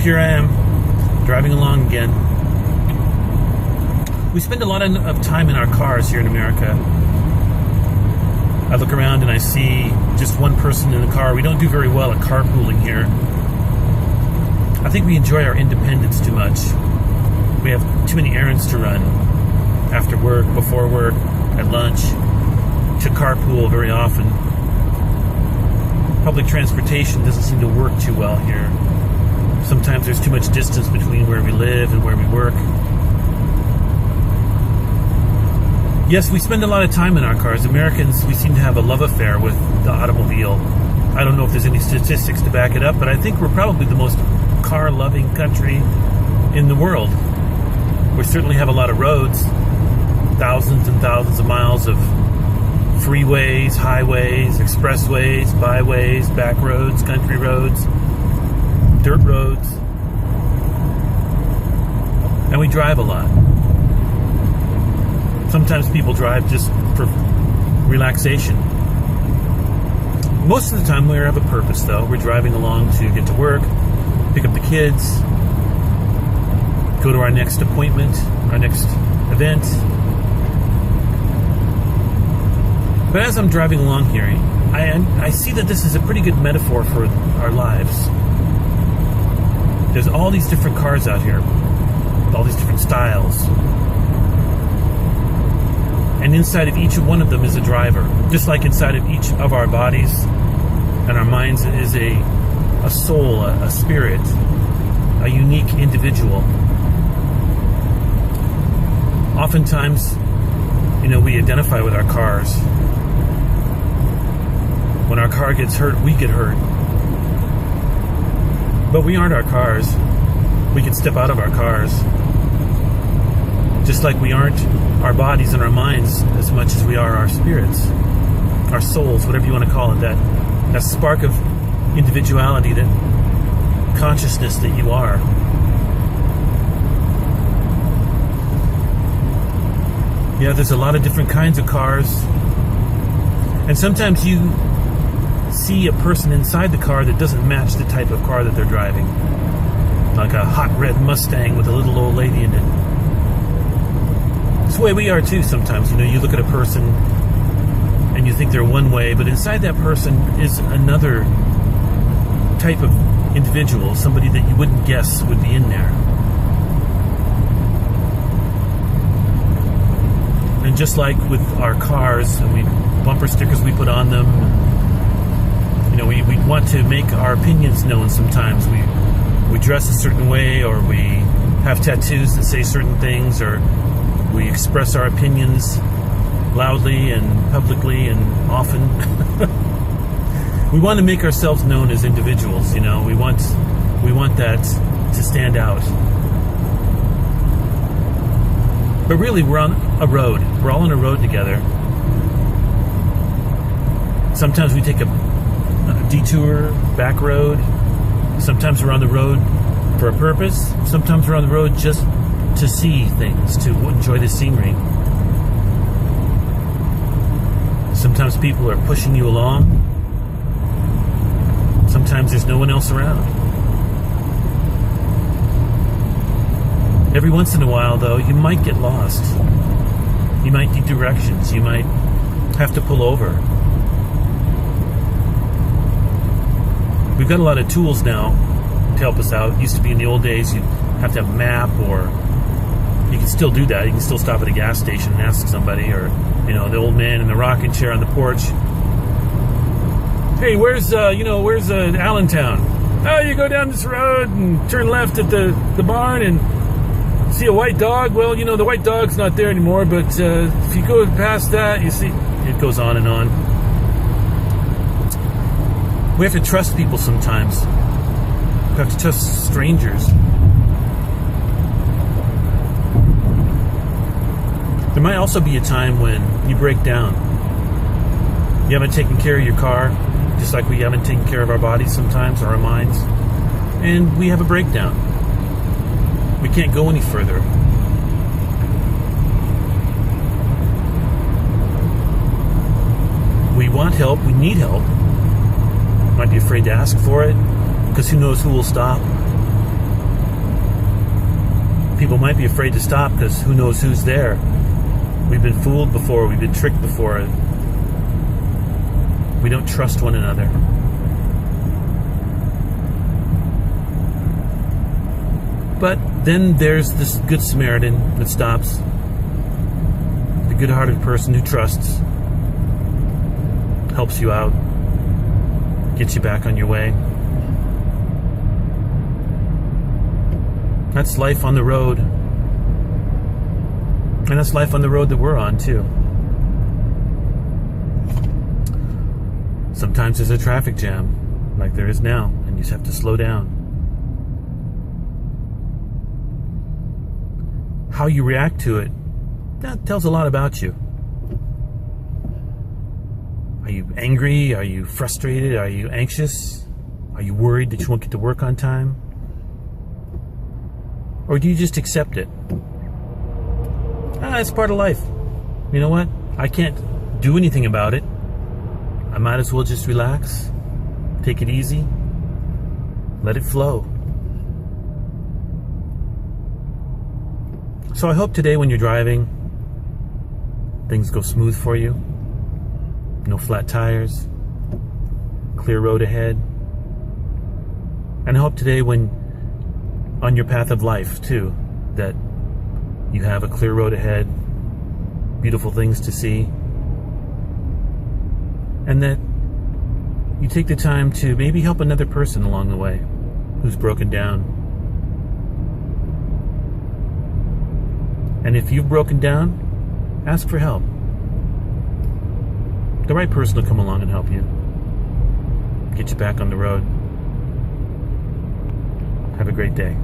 here I am, driving along again. We spend a lot of time in our cars here in America. I look around and I see just one person in the car. We don't do very well at carpooling here. I think we enjoy our independence too much. We have too many errands to run after work, before work, at lunch, to carpool very often. Public transportation doesn't seem to work too well here. Sometimes there's too much distance between where we live and where we work. Yes, we spend a lot of time in our cars. Americans, we seem to have a love affair with the automobile. I don't know if there's any statistics to back it up, but I think we're probably the most car-loving country in the world. We certainly have a lot of roads, thousands and thousands of miles of freeways, highways, expressways, byways, back roads, country roads, dirt roads, and we drive a lot. Sometimes people drive just for relaxation. Most of the time we have a purpose, though. We're driving along to get to work, pick up the kids, go to our next appointment, our next event. But as I'm driving along here, I see that this is a pretty good metaphor for our lives. There's all these different cars out here, all these different styles. And inside of each one of them is a driver. Just like inside of each of our bodies and our minds is a soul, a spirit, a unique individual. Oftentimes, we identify with our cars. When our car gets hurt, we get hurt. But we aren't our cars. We can step out of our cars. Just like we aren't our bodies and our minds as much as we are our spirits, our souls, whatever you want to call it, that spark of individuality, that consciousness that you are. Yeah, there's a lot of different kinds of cars. And sometimes you see a person inside the car that doesn't match the type of car that they're driving. Like a hot red Mustang with a little old lady in it. It's the way we are too sometimes. You look at a person and you think they're one way, but inside that person is another type of individual, somebody that you wouldn't guess would be in there. And just like with our cars and bumper stickers we put on them, we want to make our opinions known sometimes. We dress a certain way, or we have tattoos that say certain things, or we express our opinions loudly and publicly and often. We want to make ourselves known as individuals, We want that to stand out. But really, we're on a road. We're all on a road together. Sometimes we take a detour, back road. Sometimes we're on the road for a purpose. Sometimes we're on the road just to see things, to enjoy the scenery. Sometimes people are pushing you along. Sometimes there's no one else around. Every once in a while, though, you might get lost. You might need directions. You might have to pull over. We've got a lot of tools now to help us out. It used to be in the old days you'd have to have a map, or you can still do that. You can still stop at a gas station and ask somebody, or the old man in the rocking chair on the porch. Hey, where's Allentown? Oh, you go down this road and turn left at the barn and see a white dog. Well, the white dog's not there anymore, but if you go past that, you see, it goes on and on. We have to trust people sometimes. We have to trust strangers. There might also be a time when you break down. You haven't taken care of your car, just like we haven't taken care of our bodies sometimes, or our minds. And we have a breakdown. We can't go any further. We want help. We need help. Might be afraid to ask for it, because who knows who will stop. People might be afraid to stop because who knows who's there. We've been fooled before. We've been tricked before. We don't trust one another. But then there's this good Samaritan that stops. The good-hearted person who trusts. Helps you out. Gets you back on your way. That's life on the road. And that's life on the road that we're on, too. Sometimes there's a traffic jam, like there is now, and you just have to slow down. How you react to it, that tells a lot about you. Are you angry? Are you frustrated? Are you anxious? Are you worried that you won't get to work on time? Or do you just accept it? It's part of life. You know what? I can't do anything about it. I might as well just relax, take it easy, let it flow. So I hope today when you're driving, things go smooth for you. No flat tires, clear road ahead. And I hope today when on your path of life too, that you have a clear road ahead, beautiful things to see, and that you take the time to maybe help another person along the way who's broken down. And if you've broken down, ask for help. The right person will come along and help you, get you back on the road. Have a great day.